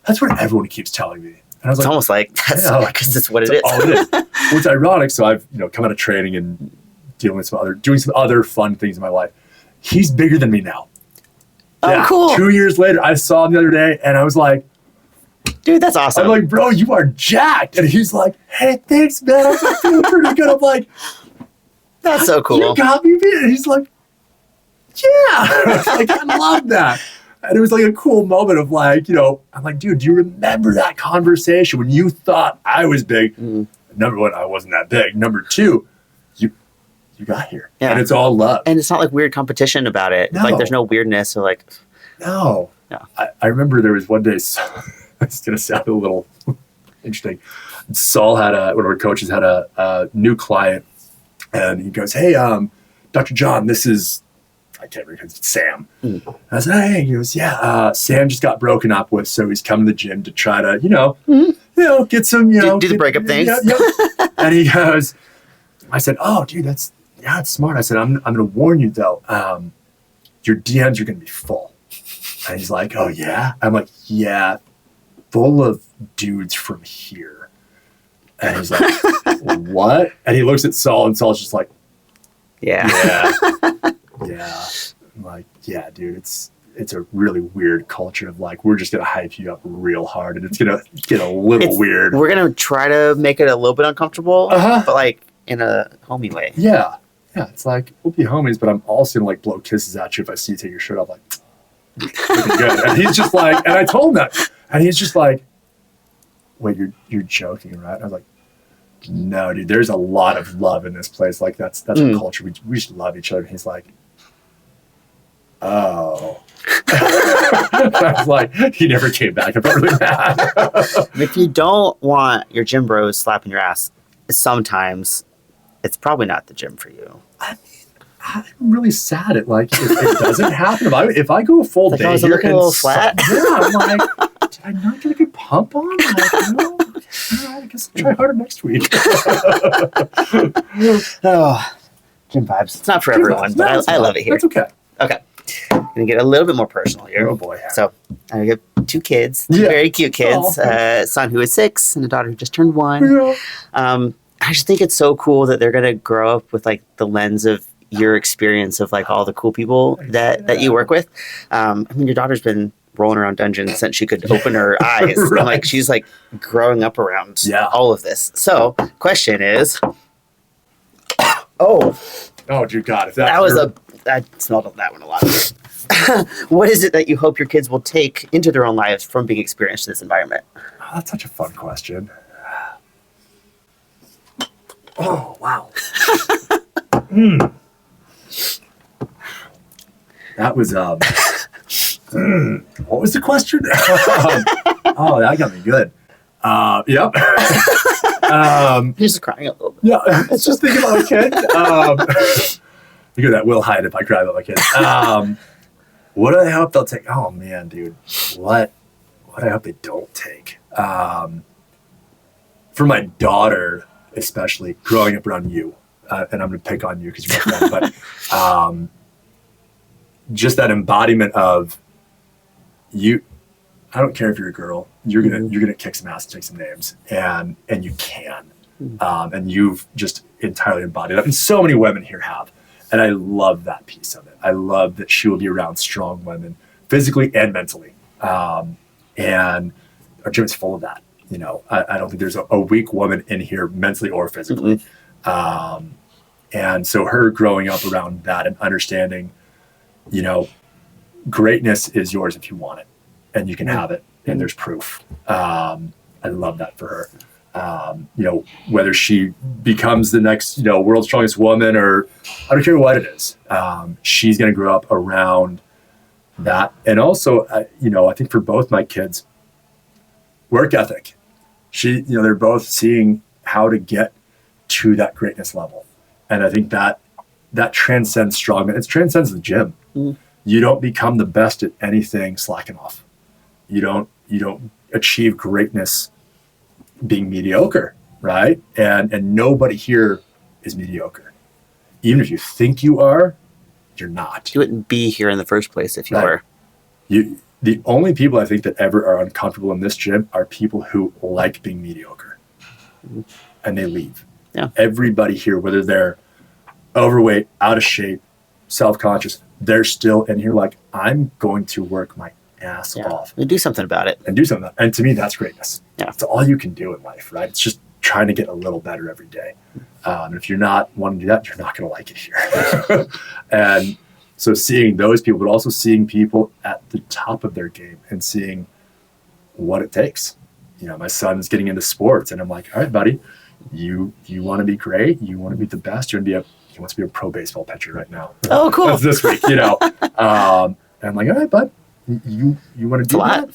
that's what everyone keeps telling me. And I was It's like, almost like because that's what it is. all it is. Well, it's ironic. So I've come out of training and doing some other fun things in my life. He's bigger than me now. Oh, cool. 2 years later, I saw him the other day and I was like, dude, that's awesome. I'm like, bro, you are jacked. And he's like, hey, thanks, man. I'm like, feeling pretty good. I'm like, that's so cool. You got me, man. And he's like, yeah. Like, I love that. And it was like a cool moment of like, I'm like, dude, do you remember that conversation when you thought I was big? Number one, I wasn't that big. Number two, you got here. Yeah. And it's all love. And it's not like weird competition about it. No. Like there's no weirdness or like. No. I remember there was one day, it's going to sound a little interesting. Saul one of our coaches had a new client and he goes, hey, Dr. John, this is, I can't remember, it's Sam. I said, hey, he goes, yeah, Sam just got broken up with, so he's come to the gym to try to, get some, do the breakup things. And he goes, I said, oh, dude, that's smart. I said, I'm going to warn you though, your DMs are going to be full. And he's like, oh yeah? I'm like, yeah, full of dudes from here. And he's like, what? And he looks at Saul and Saul's just like, yeah. I'm like, yeah, dude, it's a really weird culture of like, we're just going to hype you up real hard and it's going to get a little weird. We're going to try to make it a little bit uncomfortable, but like in a homey way. Yeah. Yeah. It's like, we'll be homies, but I'm also going to like blow kisses at you if I see you take your shirt off. Like, good. And he's just like, and I told him that. And he's just like, wait, you're joking, right? And I was like, no, dude, there's a lot of love in this place. Like that's a culture. We just love each other. And he's like, oh. I was like, he never came back. I felt really bad. If you don't want your gym bros slapping your ass, sometimes it's probably not the gym for you. I'm really sad at like it doesn't happen. If I go a full like day I was here looking a little flat. I'm like, did I not get a good pump on? Like, no. All right, I guess I'll try harder next week. Oh, gym vibes. It's not for everyone, but I love it here. That's okay. Okay. I'm gonna get a little bit more personal here. Oh boy. So I have 2 kids, very cute kids. A son who is 6 and a daughter who just turned 1. I just think it's so cool that they're gonna grow up with like the lens of your experience of like all the cool people that you work with. I mean, your daughter's been rolling around dungeons since she could open her eyes. Right. And like she's like growing up around all of this. So question is, oh dear God, if I smelled that one a lot. What is it that you hope your kids will take into their own lives from being experienced in this environment? Oh, that's such a fun question. Oh wow. That was what was the question? Oh, that got me good. Yep. You're just crying a little bit. Yeah, it's just thinking about my kid. Look at that Will Hyde if I cry about my kid. What do I hope they'll take? Oh man, dude. What I hope they don't take. For my daughter, especially growing up around you, and I'm going to pick on you because you're my friend, but just that embodiment of you. I don't care if you're a girl. You're gonna kick some ass and take some names, and you can, and you've just entirely embodied it. And so many women here have, and I love that piece of it. I love that she will be around strong women, physically and mentally, and our gym is full of that. I don't think there's a weak woman in here mentally or physically. And so her growing up around that and understanding, greatness is yours if you want it and you can have it and there's proof. I love that for her. Whether she becomes the next, world's strongest woman or I don't care what it is, she's going to grow up around that. And also, I think for both my kids, work ethic. They're both seeing how to get to that greatness level. And I think that transcends strongman. It transcends the gym. You don't become the best at anything slacking off. You don't achieve greatness being mediocre, right? And nobody here is mediocre. Even if you think you are, you're not. You wouldn't be here in the first place if you were. The only people I think that ever are uncomfortable in this gym are people who like being mediocre, and they leave. Yeah. Everybody here, whether they're overweight, out of shape, self-conscious, they're still in here like, I'm going to work my ass off. And do something about it. And do something. And to me, that's greatness. Yeah. It's all you can do in life, right? It's just trying to get a little better every day. And if you're not wanting to do that, you're not going to like it here. And so seeing those people, but also seeing people at the top of their game and seeing what it takes. You know, my son's getting into sports, and I'm like, all right, buddy, you want to be great. You want to be the best. He wants to be a pro baseball pitcher right now. Oh, cool. That's this week, you know. And I'm like, all right, bud, you want to do that?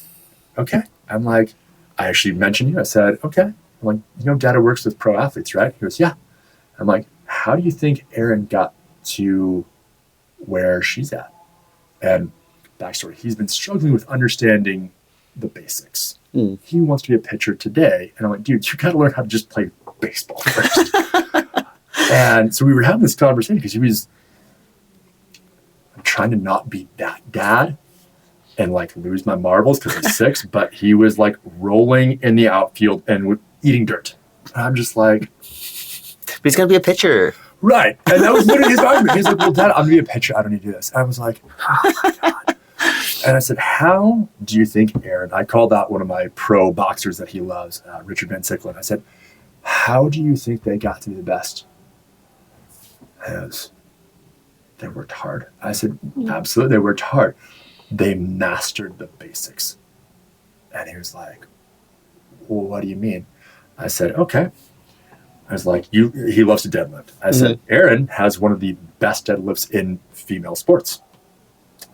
Okay. I'm like, I actually mentioned you. I said, okay. I'm like, you know, Dad works with pro athletes, right? He goes, yeah. I'm like, how do you think Erin got to where she's at? And backstory, he's been struggling with understanding the basics. He wants to be a pitcher today. And I'm like, dude, you got to learn how to just play baseball first. And so we were having this conversation because I'm trying to not be that dad and like lose my marbles because he's 6, but he was like rolling in the outfield and eating dirt. And I'm just like, but he's going to be a pitcher. Right. And that was literally his argument. He's like, well, Dad, I'm going to be a pitcher. I don't need to do this. And I was like, oh my God. And I said, how do you think Erin, I called out one of my pro boxers that he loves, Richard Van Sicklen. I said, how do you think they got to be the best? They worked hard. I said, absolutely, they worked hard. They mastered the basics. And he was like, well, what do you mean? I said, okay. I was like, he loves to deadlift. I said, Erin has one of the best deadlifts in female sports.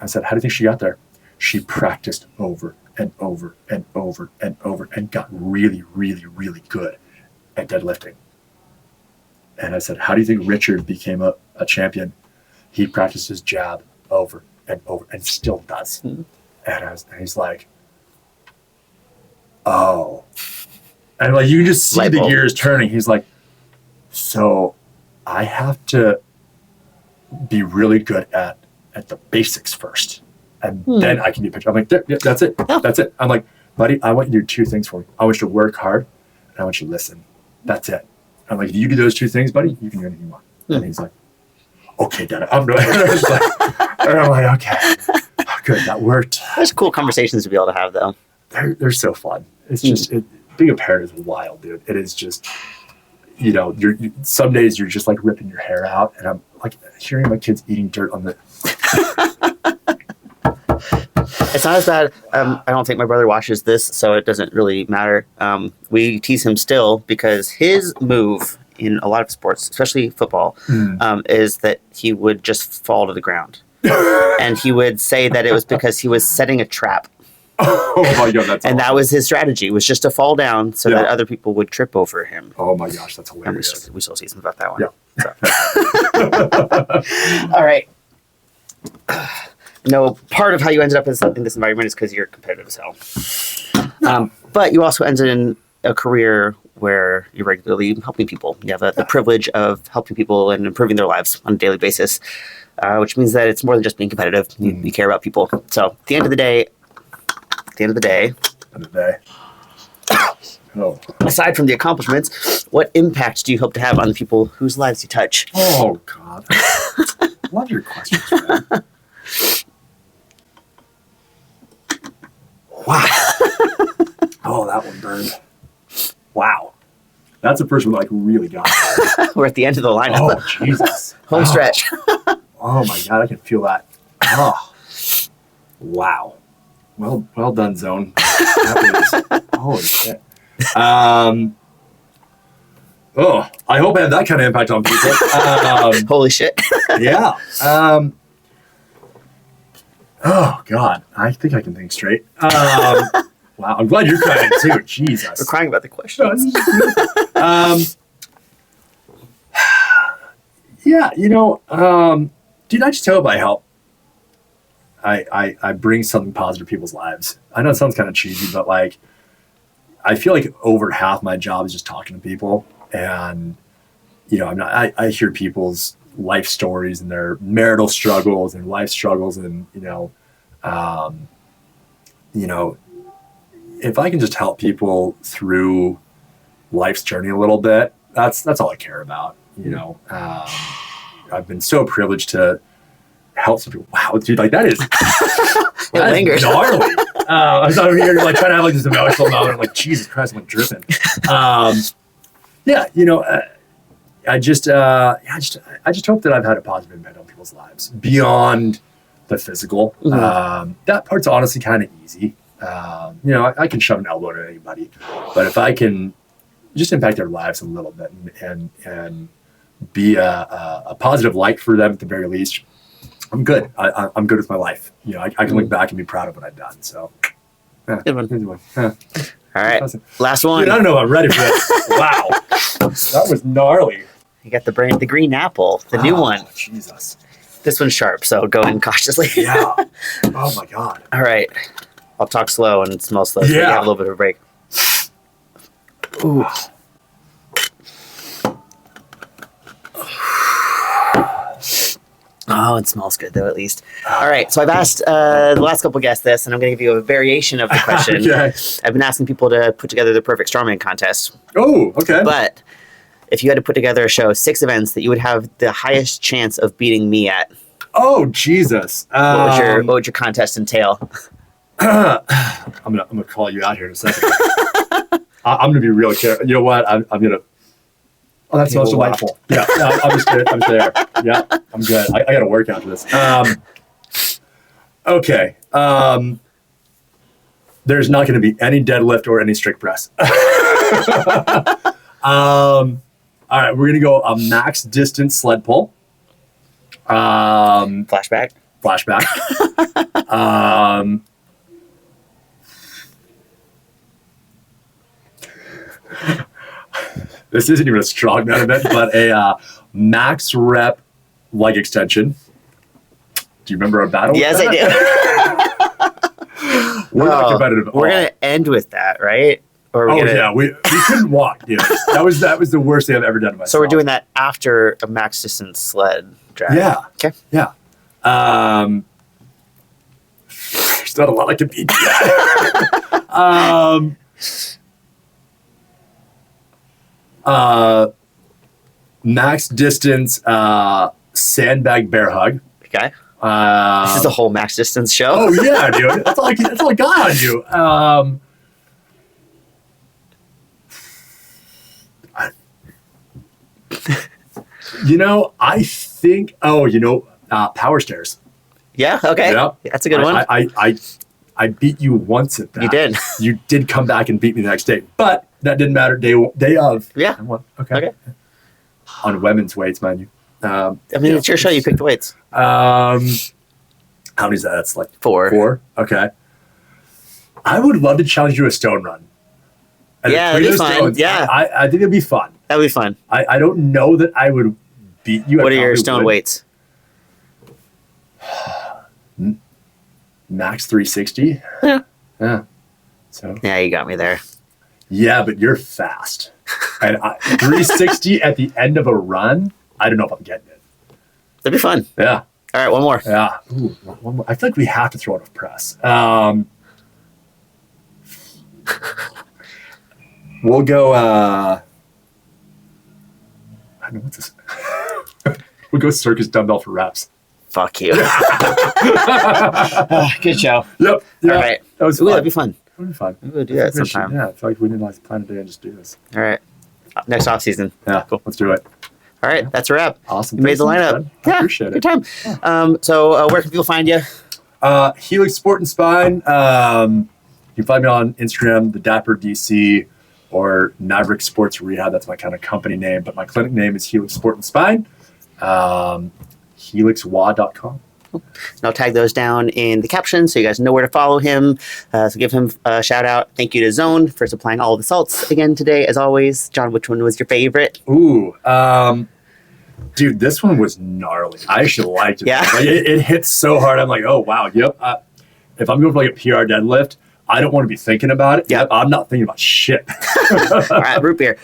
I said, how do you think she got there? She practiced over and over and over and over and got really, really, really good at deadlifting. And I said, how do you think Richard became a champion? He practiced his jab over and over and still does. And he's like, oh. And like, you can just see the gears turning. He's like, so I have to be really good at the basics first. And then I can be a pitcher. I'm like, yeah, that's it. Yeah. That's it. I'm like, buddy, I want you to do 2 things for me. I want you to work hard and I want you to listen. That's it. I'm like, if you do those 2 things, buddy, you can do anything you want. And he's like, okay, Dad, I'm doing it. And I'm like, okay, good, that worked. There's cool conversations to be able to have, though. They're so fun. It's just, being a parent is wild, dude. It is just, you know, some days you're just like ripping your hair out, and I'm like hearing my kids eating dirt on the. It's not as bad. I don't think my brother watches this, so it doesn't really matter. We tease him still because his move in a lot of sports, especially football, is that he would just fall to the ground. And he would say that it was because he was setting a trap. Oh my God, that's and awesome. that was his strategy, was just to fall down so that other people would trip over him. Oh my gosh, that's hilarious. And we still see some about that one. Yeah. So. All right. No, part of how you ended up in this environment is because you're competitive as hell. But you also ended in a career where you're regularly helping people. You have the privilege of helping people and improving their lives on a daily basis, which means that it's more than just being competitive. You care about people. So at the end of the day, aside from the accomplishments, what impact do you hope to have on the people whose lives you touch? Oh God. Love your questions, man. Wow. Oh, that one burned. Wow. That's the first one like really got me. We're at the end of the lineup. Oh, Jesus. Home stretch. Oh my God, I can feel that. Oh. Wow. Well done, Zone. Holy shit. I hope I have that kind of impact on people. Holy shit. Yeah. Oh God, I think I can think straight. Wow, I'm glad you're crying too. Jesus. We're crying about the questions. Yeah, you know, dude, I just hope I help I bring something positive to people's lives. I know it sounds kind of cheesy, but like, I feel like over half my job is just talking to people. And, you know, I hear people's life stories and their marital struggles and life struggles. And, you know, if I can just help people through life's journey a little bit, that's all I care about. You know, I've been so privileged to help some people. Wow, dude, like that is gnarly. I was over here like trying to have like this emotional moment. I'm like, Jesus Christ, I'm like dripping. Yeah, you know, I just hope that I've had a positive impact on people's lives beyond the physical. Mm-hmm. That part's honestly kind of easy. You know, I can shove an elbow at anybody, but if I can just impact their lives a little bit and be a positive light for them at the very least, I'm good. I'm good with my life. You know, I can look back and be proud of what I've done. So, Good one. Yeah. All right, last one. Dude, I don't know if I'm ready for this. Wow, that was gnarly. You got the green apple, the new one. Jesus. This one's sharp, so go in cautiously. Yeah. Oh my God. All right. I'll talk slow and smell slow so you have a little bit of a break. Ooh. Oh, it smells good though, at least. All right, so I've asked the last couple guests this, and I'm going to give you a variation of the question. Okay. I've been asking people to put together the perfect strawman contest. Oh, okay. But if you had to put together a show, 6 events that you would have the highest chance of beating me at, Oh, Jesus. what would your contest entail? I'm gonna call you out here in a second. I'm gonna be real careful. You know what? I'm gonna. Oh, that smells delightful. Yeah, I'm just good. I'm there. Yeah, I'm good. I got to work after this. Okay. There's not going to be any deadlift or any strict press. All right, we're gonna go a max distance sled pull. Flashback. This isn't even a strongman event, but a max rep leg extension. Do you remember our battle? Yes, I do. We're not competitive at all. We're going to end with that, right? Or we couldn't walk, dude. That was the worst thing I've ever done to myself. So we're doing that after a max distance sled drive. Yeah. Okay. Yeah. There's not a lot I can beat that. Max distance sandbag bear hug. Okay. This is a whole max distance show. Oh yeah, dude. That's all I got on you. You know, I think. Power stairs. Yeah. Okay. Yeah. That's a good one. I beat you once at that. You did. You did come back and beat me the next day, but that didn't matter. Day of. Yeah. I won. Okay. On women's weights, mind you. It's your show. You pick the weights. How many is that? That's like 4. 4. Okay. I would love to challenge you to a stone run. And that'd be fun. Stones, yeah. I think it'd be fun. That'd be fun. I don't know that I would beat you. What are your stone weights? Max 360. Yeah. Yeah. So. Yeah, you got me there. Yeah, but you're fast. And 360 at the end of a run, I don't know if I'm getting it. That'd be fun. Yeah. All right, one more. Yeah. Ooh, one more. I feel like we have to throw it off press. We'll go, I don't know what's this. We'll go circus dumbbell for reps. Fuck you. Good show. Yep. All right. That was fun. That'd be fun. That'd be fun. We'll do that sometime. Yeah, I feel like we need to plan a day and just do this. All right. Next off season. Yeah, cool. Let's do it. All right, that's a wrap. Awesome. You made the lineup. I appreciate it. Good time. So where can people find you? Helix Sport and Spine. You can find me on Instagram, the Dapper DC, or Maverick Sports Rehab. That's my kind of company name, but my clinic name is Helix Sport and Spine. HelixWA.com. And I'll tag those down in the caption so you guys know where to follow him. So give him a shout out. Thank you to Zone for supplying all the salts again today, as always. John, which one was your favorite? Ooh, Dude, this one was gnarly. I actually liked it. Yeah. Like, it hit so hard. I'm like, oh, wow. Yep. If I'm going for like a PR deadlift, I don't want to be thinking about it. Yep. I'm not thinking about shit. All right, root beer.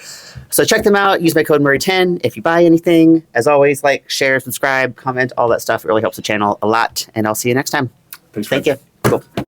So check them out. Use my code Murray10 if you buy anything. As always, like, share, subscribe, comment, all that stuff. It really helps the channel a lot. And I'll see you next time. Thanks, Thank friends. you. Cool.